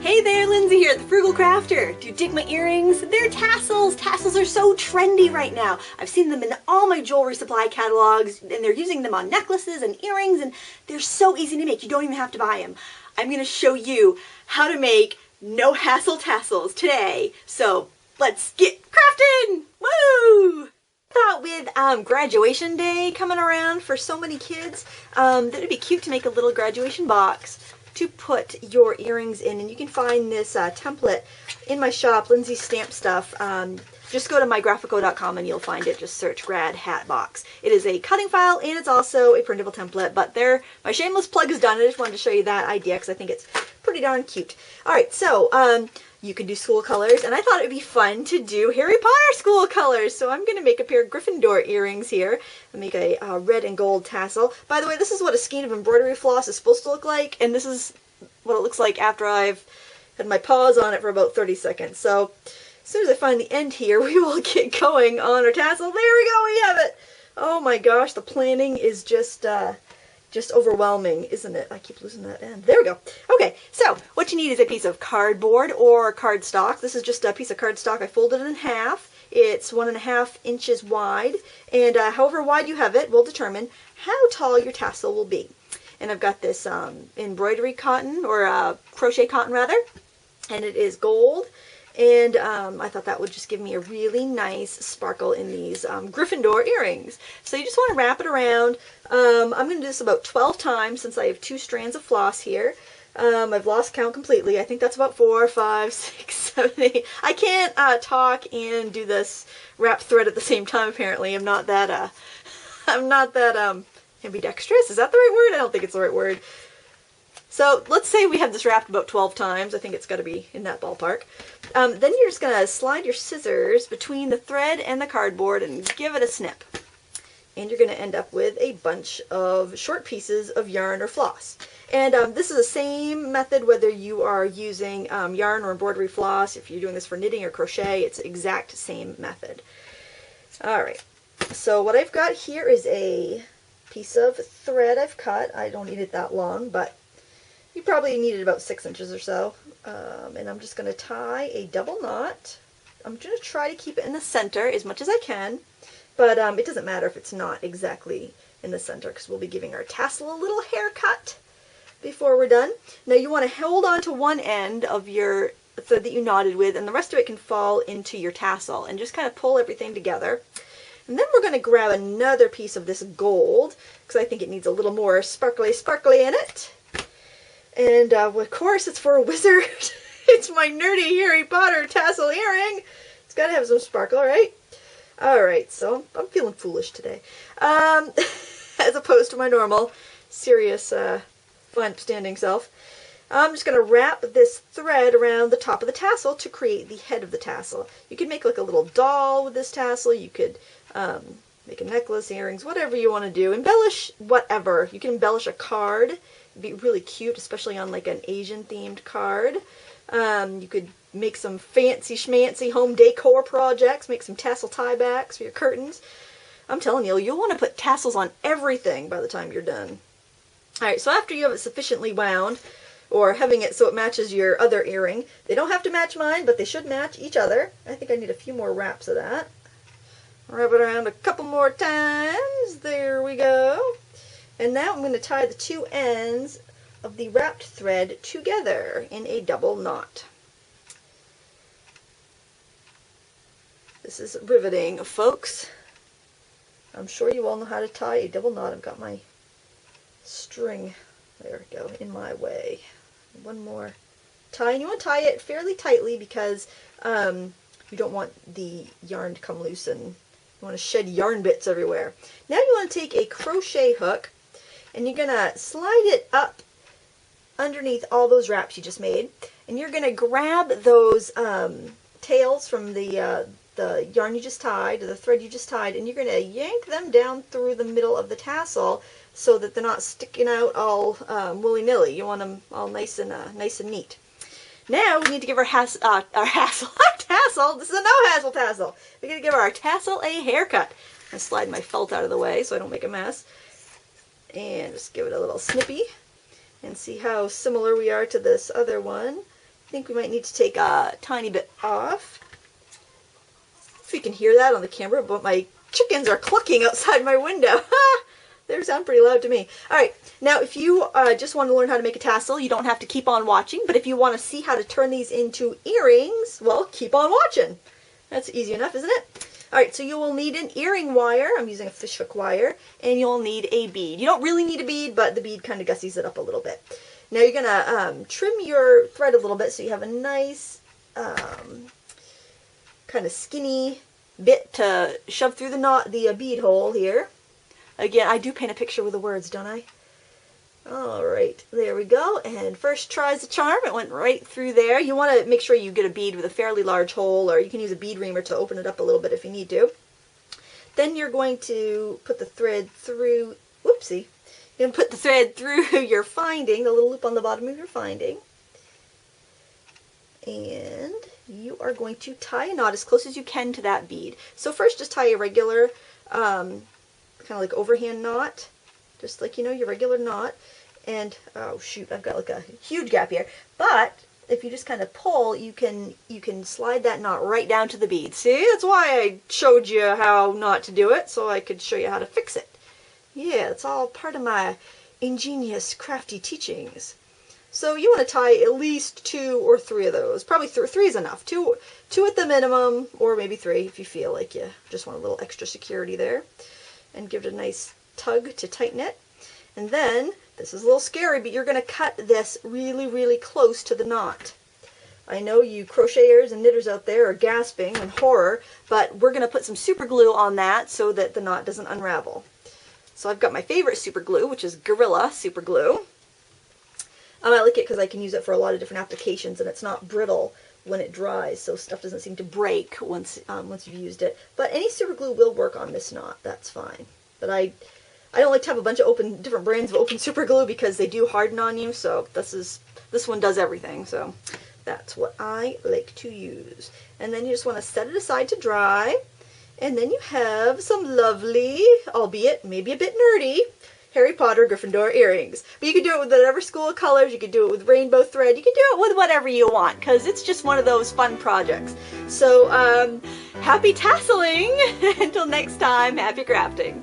Hey there, Lindsay here at the Frugal Crafter. Do you dig my earrings? They're tassels. Tassels are so trendy right now. I've seen them in all my jewelry supply catalogs, and they're using them on necklaces and earrings, and they're so easy to make. You don't even have to buy them. I'm going to show you how to make no hassle tassels today. So let's get crafting! Woo! Thought with graduation day coming around for so many kids, that it'd be cute to make a little graduation box to put your earrings in, and you can find this template in my shop, Lindsay Stamp Stuff. Just go to mygraphico.com and you'll find it. Just search Grad Hat Box. It is a cutting file and it's also a printable template, but there, my shameless plug is done. I just wanted to show you that idea because I think it's pretty darn cute. Alright, so you can do school colors, and I thought it would be fun to do Harry Potter school colors, so I'm going to make a pair of Gryffindor earrings here and make a red and gold tassel. By the way, this is what a skein of embroidery floss is supposed to look like, and this is what it looks like after I've had my paws on it for about 30 seconds. So as soon as I find the end here, we will get going on our tassel. There we go, we have it! Oh my gosh, the planning is just overwhelming, isn't it? I keep losing that end. There we go. Okay, so what you need is a piece of cardboard or cardstock. This is just a piece of cardstock. I folded it in half. It's 1.5 inches wide, and however wide you have it will determine how tall your tassel will be. And I've got this embroidery cotton, or crochet cotton rather, and it is gold. And I thought that would just give me a really nice sparkle in these Gryffindor earrings. So you just want to wrap it around. I'm going to do this about 12 times since I have 2 strands of floss here. I've lost count completely. I think that's about 4, 5, 6, 7, 8. I can't talk and do this wrap thread at the same time. Apparently, I'm not that ambidextrous. Is that the right word? I don't think it's the right word. So let's say we have this wrapped about 12 times. I think it's got to be in that ballpark. Then you're just going to slide your scissors between the thread and the cardboard and give it a snip. And you're going to end up with a bunch of short pieces of yarn or floss. And this is the same method whether you are using yarn or embroidery floss. If you're doing this for knitting or crochet, it's the exact same method. Alright, so what I've got here is a piece of thread I've cut. I don't need it that long, but you probably need it about 6 inches or so. And I'm just going to tie a double knot. I'm going to try to keep it in the center as much as I can, but it doesn't matter if it's not exactly in the center because we'll be giving our tassel a little haircut before we're done. Now you want to hold on to one end of your thread that you knotted with, and the rest of it can fall into your tassel, and just kind of pull everything together. And then we're going to grab another piece of this gold because I think it needs a little more sparkly in it. And of course it's for a wizard. It's my nerdy Harry Potter tassel earring. It's got to have some sparkle, right? Alright, so I'm feeling foolish today. As opposed to my normal, serious, fun, upstanding self. I'm just going to wrap this thread around the top of the tassel to create the head of the tassel. You can make like a little doll with this tassel. You could make a necklace, earrings, whatever you want to do. Embellish whatever. You can embellish a card. It'd be really cute, especially on like an Asian themed card. You could make some fancy schmancy home decor projects, make some tassel tiebacks for your curtains. I'm telling you, you'll want to put tassels on everything by the time you're done. Alright, so after you have it sufficiently wound, or having it so it matches your other earring, they don't have to match mine, but they should match each other. I think I need a few more wraps of that. Wrap it around a couple more times. There we go. And now I'm going to tie the 2 ends of the wrapped thread together in a double knot. This is riveting, folks. I'm sure you all know how to tie a double knot. I've got my string, there we go, in my way. One more tie, and you want to tie it fairly tightly because you don't want the yarn to come loose and you want to shed yarn bits everywhere. Now you want to take a crochet hook and you're going to slide it up underneath all those wraps you just made, and you're going to grab those tails from the yarn you just tied, or the thread you just tied, and you're going to yank them down through the middle of the tassel so that they're not sticking out all willy-nilly. You want them all nice and neat. Now we need to give our tassel. This is a no-hassle tassel. We're going to give our tassel a haircut. I slide my felt out of the way so I don't make a mess. And just give it a little snippy and see how similar we are to this other one. I think we might need to take a tiny bit off. If you can hear that on the camera, but my chickens are clucking outside my window. They sound pretty loud to me. Alright, now if you just want to learn how to make a tassel, you don't have to keep on watching, but if you want to see how to turn these into earrings, well, keep on watching. That's easy enough, isn't it? Alright, so you will need an earring wire. I'm using a fishhook wire, and you'll need a bead. You don't really need a bead, but the bead kind of gussies it up a little bit. Now you're going to trim your thread a little bit so you have a nice kind of skinny bit to shove through the bead hole here. Again, I do paint a picture with the words, don't I? Alright, there we go. And first tries the charm. It went right through there. You want to make sure you get a bead with a fairly large hole, or you can use a bead reamer to open it up a little bit if you need to. Then you're going to put the thread through, whoopsie, you're going to put the thread through your finding, the little loop on the bottom of your finding. And you are going to tie a knot as close as you can to that bead. So first just tie a regular, kind of like overhand knot, just like, you know, your regular knot. And, oh shoot, I've got like a huge gap here. But if you just kind of pull, you can slide that knot right down to the bead. See, that's why I showed you how not to do it, so I could show you how to fix it. Yeah, it's all part of my ingenious, crafty teachings. So you want to tie at least 2 or 3 of those. Probably 3 is enough. 2 at the minimum, or maybe 3 if you feel like you just want a little extra security there. And give it a nice tug to tighten it. And then, this is a little scary, but you're going to cut this really, really close to the knot. I know you crocheters and knitters out there are gasping in horror, but we're going to put some super glue on that so that the knot doesn't unravel. So I've got my favorite super glue, which is Gorilla Super Glue. I like it because I can use it for a lot of different applications, and it's not brittle when it dries, so stuff doesn't seem to break once you've used it. But any super glue will work on this knot, that's fine. But I don't like to have a bunch of different brands of open super glue because they do harden on you, so this one does everything, so that's what I like to use. And then you just want to set it aside to dry, and then you have some lovely, albeit maybe a bit nerdy, Harry Potter Gryffindor earrings. But you can do it with whatever school of colors, you can do it with rainbow thread, you can do it with whatever you want, because it's just one of those fun projects. So, happy tasseling! Until next time, happy crafting!